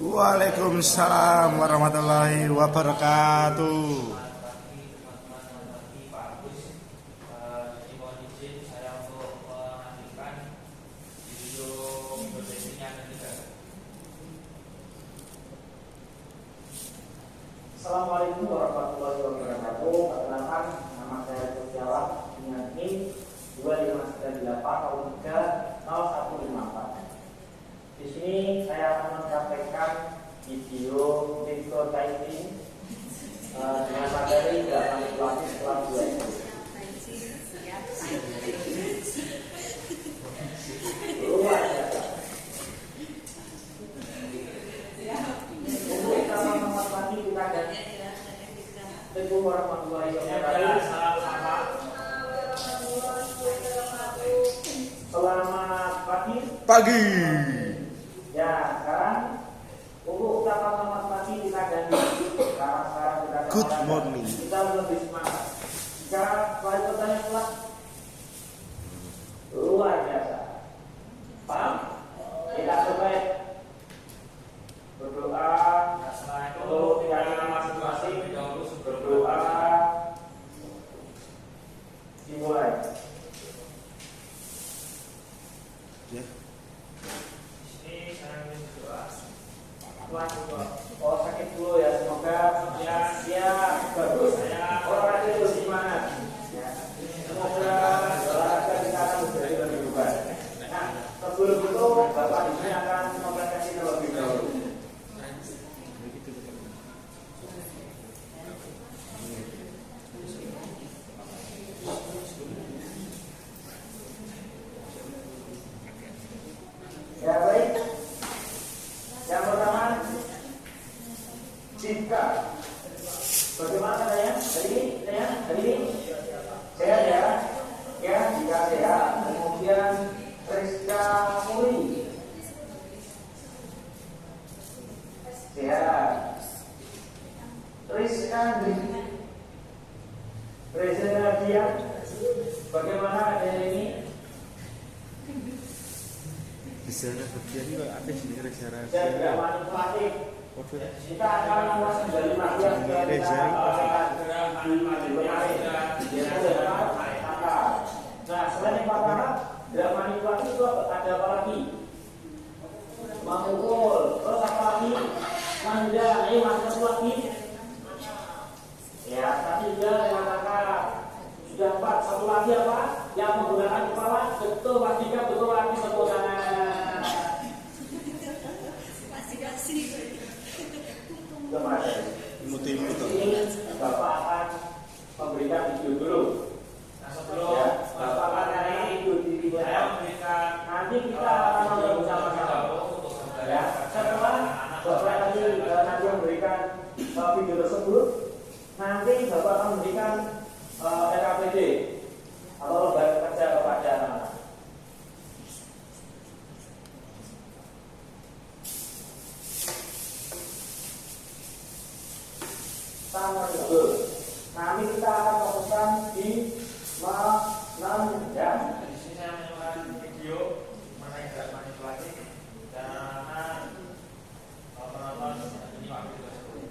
Waalaikumsalam warahmatullahi wabarakatuh. Assalamualaikum warahmatullahi wabarakatuh. Perkenalkan, nama saya Sosialah dengan NIM 2598030154. Di sini saya akan menyampaikan video prototyping dengan materi gerakan manipulasi setelah 2 itu. Luar biasa. Untuk sama-sama pagi kita ganti. Assalamualaikum warahmatullahi wabarakatuh. Selamat pagi. Ya, sekarang untuk ucapan selamat pagi kita ganti. Karena sekarang kita Good morning. Kita lebih semangat. Sekarang slide pertanyaan kelas. Luar biasa. Paham? Kita coba berdoa. Untuk tinggal masing-masing berdoa. Dimulai. Ya. Oh, sakit dulu ya, semoga ya bagus. Olahraga itu semangat. Semoga olahraga kita akan menjadi lebih baik. Nah, sebelum itu Bapak di sini akan mempresentasi terlebih dahulu. Ya baik. Yang pertama, jika bagaimana katanya? Hari ini sehat ya, jika sehat. Kemudian Rizka Muri sehat. Rizka Reza Nadia bagaimana adanya ini? Bisa terjadi kok apa sih rasa-rasa. Jaga manipulatif. Kita akan mengulas kembali materi yang kita Nah, selain patah, dalam manipulasi itu ada apa lagi? Memukul, terus apa lagi? Manja, masuk lagi. Ya, tadi sudah mengatakan sudah 4. Satu lagi apa? Yang menggunakan kepala, betul pastikan betul lagi tepuk tangan. Kemarin ini Bapak akan memberikan video dulu. Nah, sebelum Bapak akan hari itu nanti kita akan nonton bersama-sama. Ya, setelah Bapak nanti memberikan video tersebut, nanti Bapak akan memberikan LKPD atau lembaga kerja kepada anak-anak. Sama betul. Nanti kita akan fokuskan di menunjang. Di sini saya menyuarakan video mengenai gerakan manipulasi dan penonton ini waktu tersebut.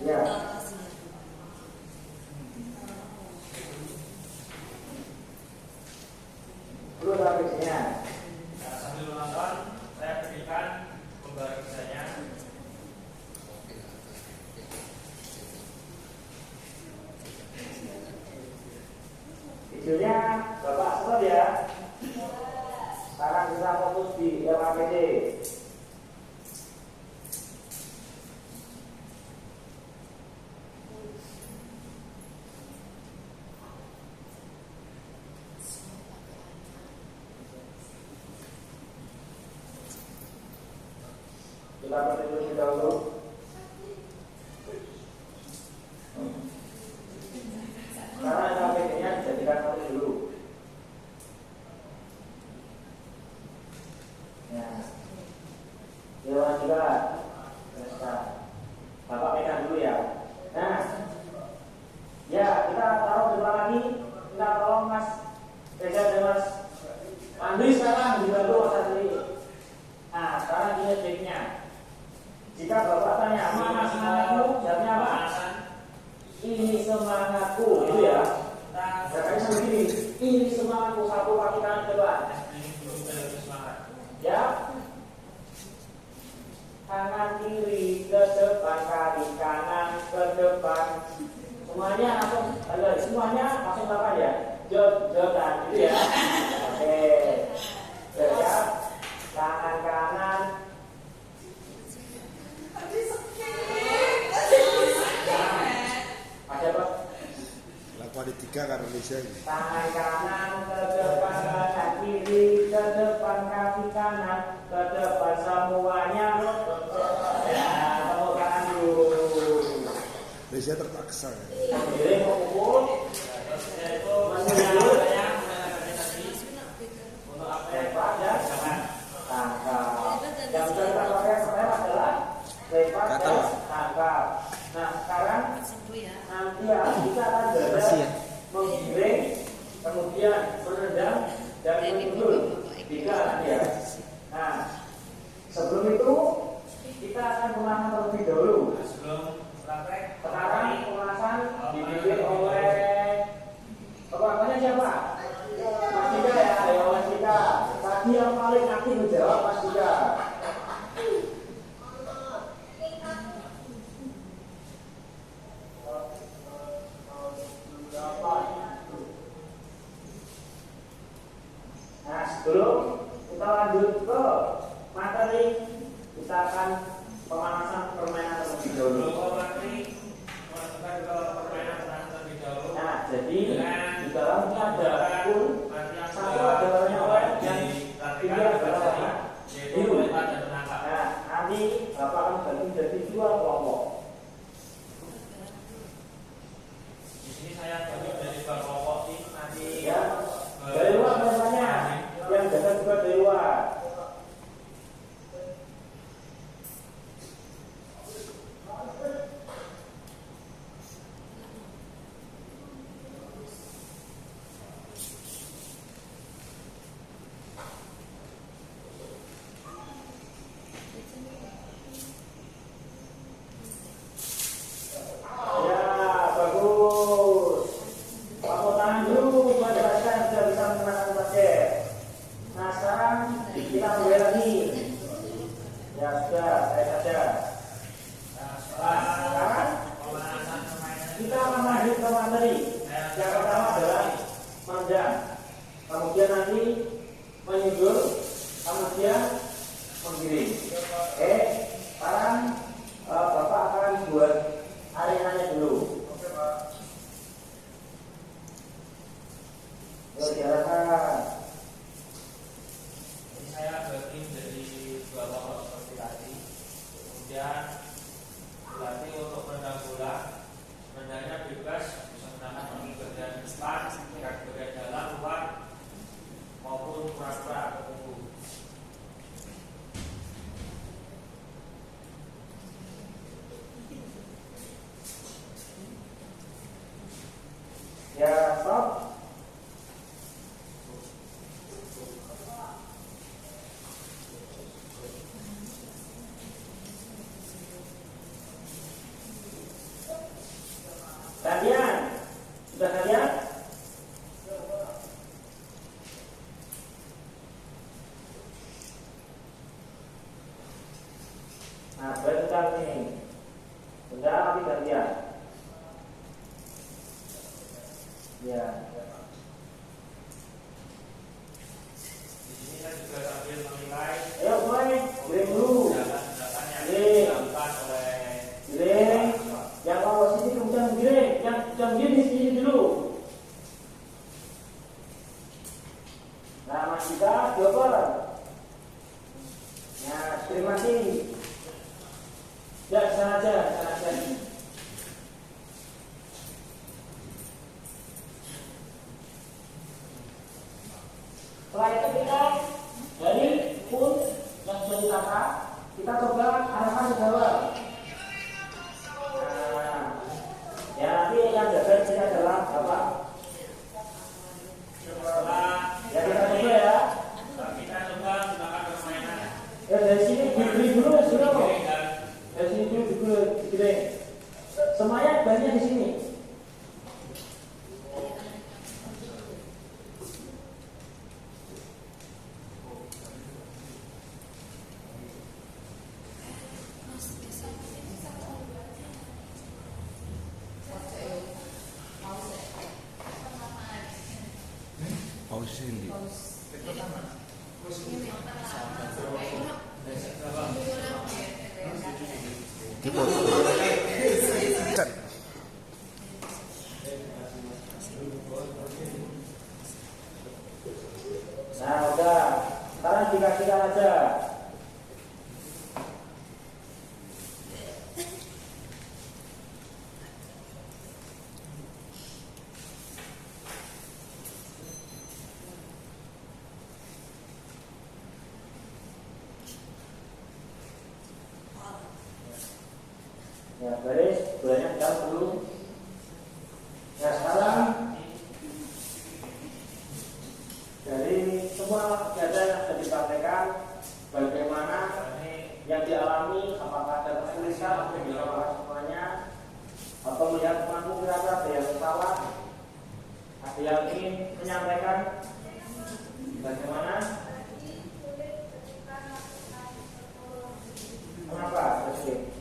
Ya. Belum habisnya. Sambil menonton, saya berikan gambar kerjanya. Videonya Bapak stop ya. Sekarang kita fokus di LKPD. Kita berhenti dahulu. Sekarang LKPD-nya dijadikan satu dulu. Ya, Dewan juga. Bapak pegang. Tangan kanan ke depan, kanan kiri ke depan, kaki kanan ke depan semuanya. Ya, tepuk tangan dulu. Indonesia terpaksa. Kiri mengumpul, menunjuk, untuk lepas dan tangkap. Yang kita pakai sekarang adalah lepas dan tangkap. Nah, sekarang nanti kita akan belajar menggiring, kemudian menendang dan menunjuk. Tiga ya. Nah, sebelum itu kita akan mengenal terlebih dahulu. Sekarang pemanasan dipimpin oleh ketuanya siapa? Mas Dika ya, ayo Mas Dika. Tadi yang paling aktif menjawab Mas Dika. Nah, sebelum kita lanjut ke materi, kita akan pemanasan permainan terlebih dahulu. Nah, jadi di dalamnya ada pun satu ada warna oranye dan tiga adalah warna biru. Nah, nanti Bapak akan bagi jadi dua kelompok. Di sini saya bagi dari dua kelompok sih nanti Ya, dari luar biasanya yang jaga juga dari luar. Ya, bagus. Tepuk tangan dulu buat mereka yang sudah bisa menggunakan basket. Nah, sekarang kita mulai lagi. Ya sudah, saya saja. Nah, sekarang kita akan lanjut ke materi. Yang pertama adalah menendang, kemudian nanti menyundul, kemudian menggiring. Oke, sekarang Bapak akan buat arenanya dulu. Yuk, silakan. ini saya bagi dari dua kelompok seperti tadi. Kemudian berarti untuk menendang bola, menendangnya bebas, bisa menggunakan kaki bagian depan, kaki bagian dalam, luar, maupun pura-pura atau punggung. Ya, stop. Gantian. Sudah gantian? Nah, bentar nih. Bentar nanti gantian. Ya. Di sini saya juga sambil menilai Ayo mulai, giring dulu. gerakan-gerakan yang Giring. dilakukan oleh Giring. Yang bawah sini kemudian giring. Yang giring di sini dulu. Nah, Mas Dika, dioper. Nah, terima kasih. Ya, sana aja, sana aja. Setelah itu kita dari pun yang sudah ditata, kita coba arahkan ke bawah. Nah, ya nanti yang jaga kita adalah Bapak. setelah Ya kita coba ya. kita coba gunakan permainan Ya dari sini giring dulu, sudah kok. giring dan Dari sini dulu giring. Semuanya banyak di sini. Paus ini. Dipotong. Ya, baris bolanya jam dulu. Ya, sekarang dari semua kegiatan yang sudah disampaikan, bagaimana yang dialami, apakah ada kesulitan untuk dilakukan semuanya, atau melihat mampu kira-kira ada yang salah, ada yang ingin menyampaikan, bagaimana? Kenapa? Terus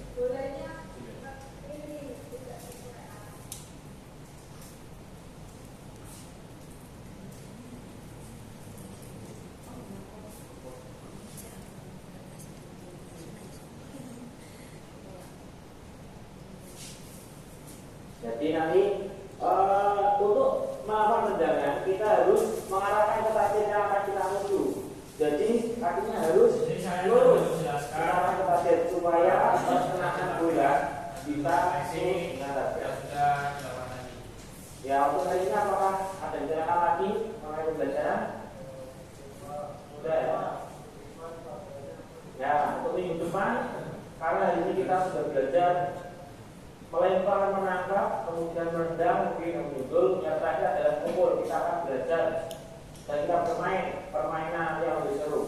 jadi nanti untuk melakukan tendangan kita harus mengarahkan ke target yang akan kita tuju. Jadi kakinya harus lurus mengarahkan ke target supaya persenakan bola bisa dengan target. Ya, untuk hari ini apakah ada ditanyakan lagi mengenai pembelajaran? Sudah ya. Ya, untuk minggu depan karena hari ini kita sudah belajar melempar, menangkap, kemudian menendang, mungkin memukul. Yang terakhir adalah pukul. Kita akan belajar dan kita bermain permainan yang lebih seru.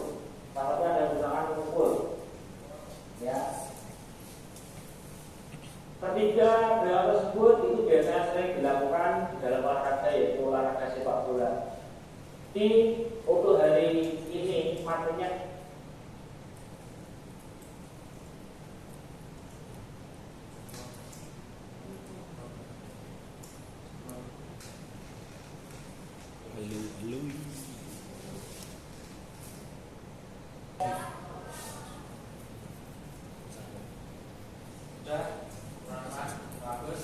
Salah satunya ada menggunakan pukul. Ya. Ketiga gerakan tersebut itu biasanya sering dilakukan di dalam olahraga, yaitu olahraga sepak bola. Di untuk hari ini materinya sudah teman-teman bagus.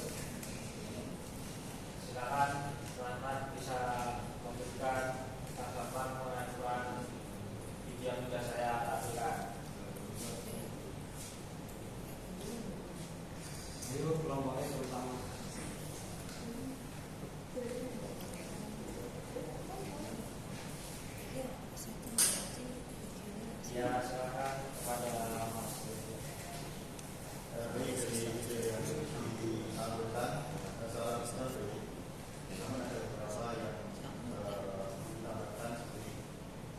Silakan teman-teman bisa memberikan tanggapan pengajuan video yang sudah saya tampilkan. Ayo kelompoknya terutama. Ya, silakan kepada Mas. Ini dari video yang disampaikan salah satu namun ada beberapa yang ditambahkan seperti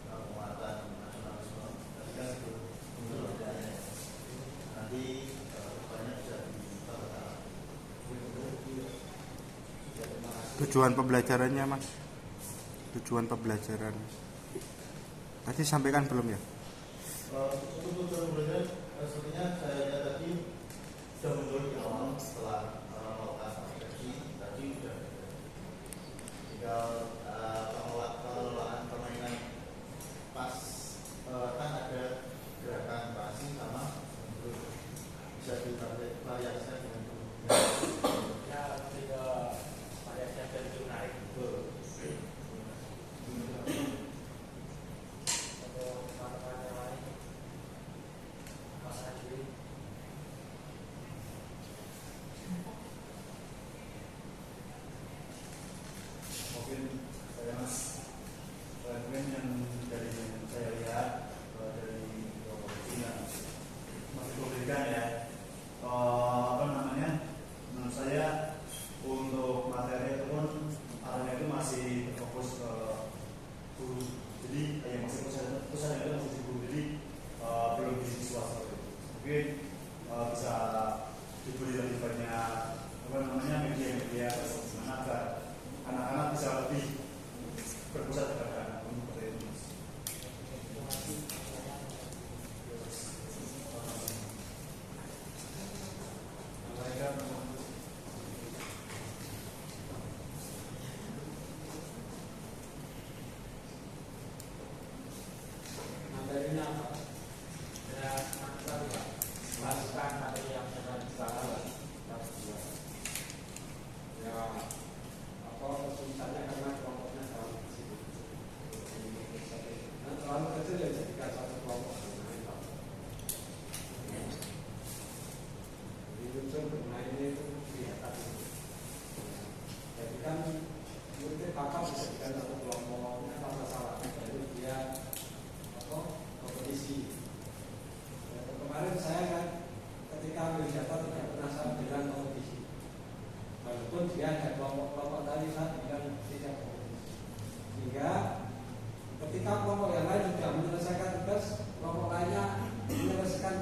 penguatan nasionalisme dan nanti banyak bisa ditambahkan. Tujuan pembelajarannya, Mas. Tujuan pembelajaran. Tadi sampaikan belum ya? Untuk tujuan belajar sepertinya saya lihat tadi sudah muncul di awal setelah melakukan aspirasi tadi sudah tinggal pengelolaan permainan pas kan ada gerakan passing sama bisa divariasikan dengan Ya, lebih ke variasi yang lebih menarik. Untuk teman-teman yang lain, Mas Andri. mungkin saya Mas mungkin yang dari saya lihat dari Cina masih memberikan ya apa namanya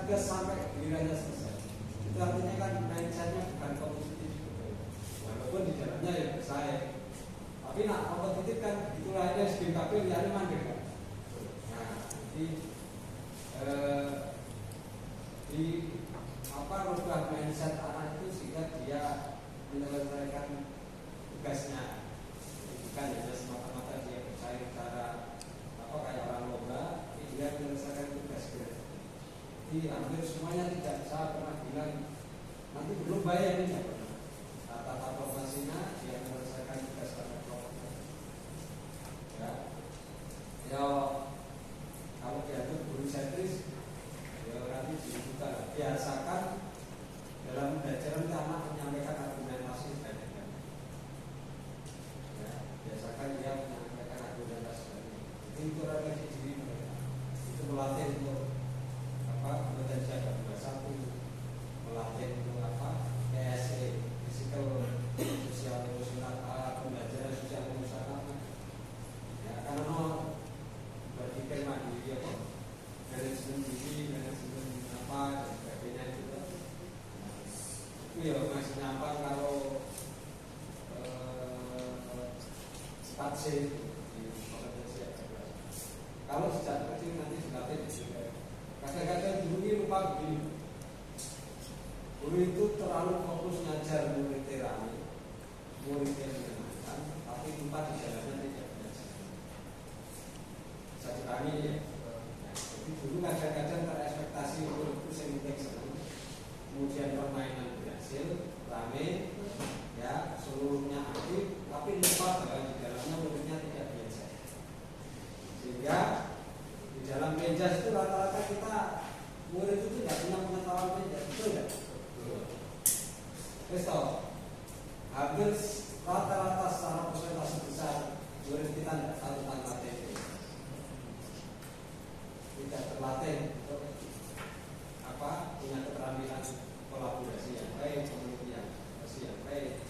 Satgas sampai gilirannya selesai. Itu artinya kan mindsetnya bukan kompetitif, walaupun di dalamnya ya bersaing. Tapi nak kompetitif kan itulah ini SBKP liane mandek kan. Nah, di apa rubah mindset anak itu sehingga dia menyelesaikan tugasnya, bukan hanya semata-mata dia bersaing secara apa kayak orang lomba, tapi dia menyelesaikan tugasnya. Jadi hampir semuanya tidak saya pernah bilang nanti belum bayar ini tidak pernah. Kata formasinya dia menyelesaikan tugas pada kelompoknya. Ya, ya kalau dianggap guru sentris, ya nanti dibuka. Biasakan dalam pembelajaran anak menyampaikan argumentasi sebanyak-banyaknya. Ya, biasakan dia menyampaikan argumentasi sebanyak-banyaknya. Itu refleksi diri mereka. Itu melatih untuk kompetensi ada 21, melatih untuk PSE, physical, sosial, emosional, pembelajaran sosial emosional. Ya, karena berpikir mandiri apa, manajemen diri, manajemen dan sebagainya juga. Itu ya masih nyampang kalau spasi di kompetensi ada 21. Kalau sejak kecil nanti dilatih juga. Kadang-kadang guru ini lupa begini. Guru itu terlalu fokus ngajar muridnya rame, muridnya menyenangkan, tapi lupa di jalannya tidak belajar. Saya ulangi ya. Jadi guru kadang-kadang terekspektasi muridku sing senang, kemudian permainan berhasil, rame, ya seluruhnya aktif, tapi lupa bahwa di dalamnya muridnya tidak belajar. Sehingga di dalam penjas itu rata-rata kita murid itu tidak punya pengetahuan penjas, betul nggak? Betul. Hampir rata-rata secara persentase besar murid kita tidak tahu tentang materi, tidak terlatih untuk punya keterampilan kolaborasi yang baik, komunikasi yang baik.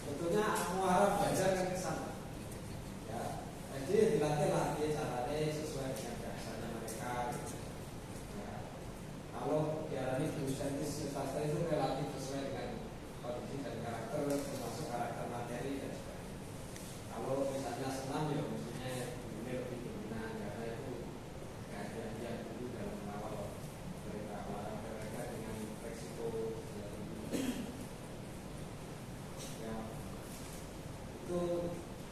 Tentunya muara belajar kan kesana. Ya, jadi dilatihlah dia caranya sesuai dengan kalau dialami guru sentris swasta itu relatif sesuai dengan kondisi dan karakter, termasuk karakter materi dan sebagainya. Kalau misalnya senam ya mestinya ini lebih dominan karena itu kehadiran dulu dalam mengawal mereka dengan resiko ya itu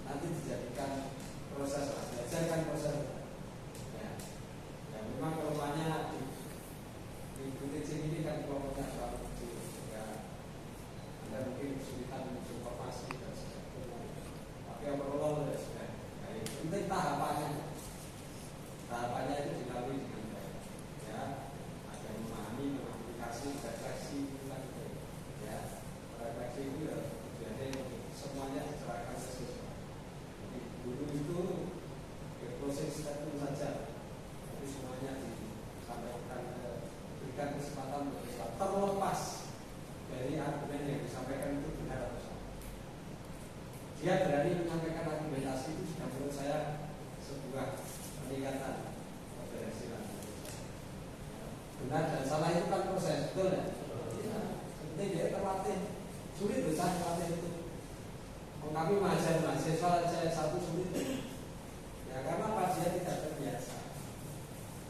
nanti dijadikan proses belajar kan proses ya memang kelemahannya di teaching ini kan kelompoknya terlalu kecil sehingga Anda mungkin kesulitan informasi dan sebagainya. Tapi yang perlu sudah baik. Penting tahapannya itu dilalui dengan baik. Ya, ada memahami, mengaplikasi, refleksi itu kan ya. Refleksi itu ya jadi semuanya diserahkan ke siswa. Jadi guru itu closing statement saja, tapi semuanya disampaikan berikan kesempatan untuk siswa terlepas dari argumen yang disampaikan itu benar atau salah. Dia berani menyampaikan argumentasi itu sudah menurut saya sebuah peningkatan keberhasilan. Benar dan salah itu kan proses, betul ya? Penting dia terlatih. Sulit besar terlatih itu. Kami mengajar mahasiswa saya satu sulit. Ya karena apa dia tidak terbiasa.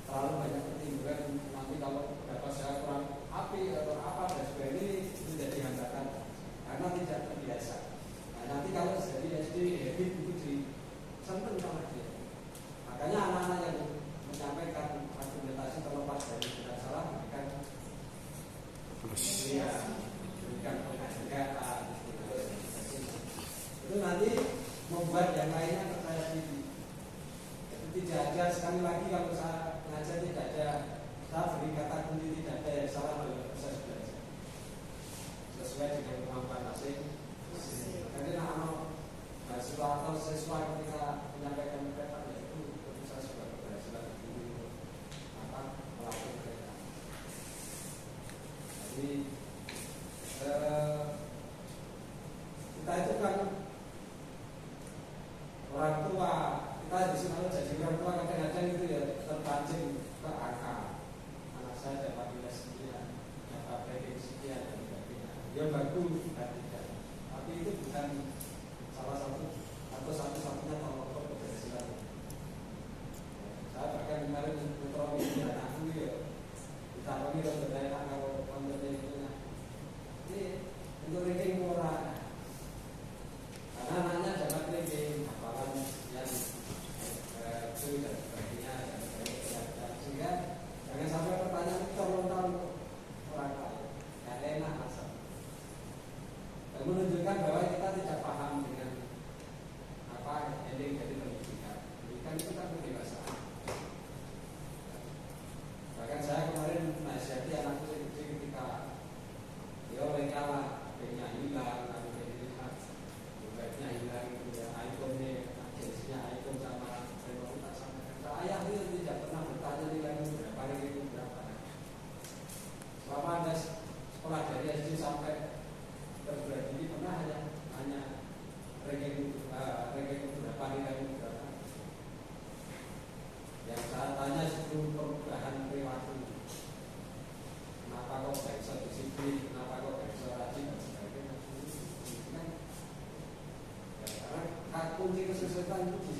Terlalu banyak pertimbangan nanti kalau dapat saya kurang api atau apa dan sebagainya itu jadi hambatan karena tidak terbiasa. Nah, nanti kalau jadi SD habit itu disentuh sama dia. Makanya anak-anak yang menyampaikan argumentasi terlepas dari tidak salah berikan penghargaan itu nanti membuat yang lainnya percaya diri. Tidak ada sekali lagi kalau saya mengajar tidak ada saya beri kata kunci tidak ada yang salah dalam proses belajar sesuai dengan kemampuan masing. Jadi anak mahasiswa atau siswa ketika menyampaikan mereka itu bisa sebuah keberhasilan diri melatih mereka. Jadi kita itu kan orang tua kita di sini jadi orang tua kadang-kadang itu ya terpancing ke angka. Anak saya dapat nilai ya bagus bukan tidak, tapi itu bukan salah satu atau satu-satunya tolong ukur keberhasilan. Saya bahkan kemarin metronomi anakku ya ditakoni kalau saya kalau kontennya itu ini untuk ranking murah, karena anaknya dapat ranking hafalan yang itu dan sebagainya dan sebagainya, sehingga jangan sampai pertanyaan itu terlontar untuk orang lain, nggak enak asal. Dan menunjukkan bahwa kita tidak paham dengan apa ending dari pendidikan. Pendidikan itu kan kebebasan. Bahkan saya kemarin nasihati anakku kecil ketika dia oleh kalah, pennya hilang, lalu pennya webnya hilang, kemudian iPhone-nya, agensinya iPhone sama remote tak sama. Ayah itu tidak pernah bertanya nilaimu berapa, nilaimu berapa. Selama Anda sekolah dari SD sampai perguruan tinggi pernah hanya ranking berapa, nilaimu berapa. Yang saya tanya sebelum perubahan perilaku, kenapa kok gak bisa disiplin, kenapa kok gak bisa rajin dan sebagainya. Karena kunci kesuksesan itu di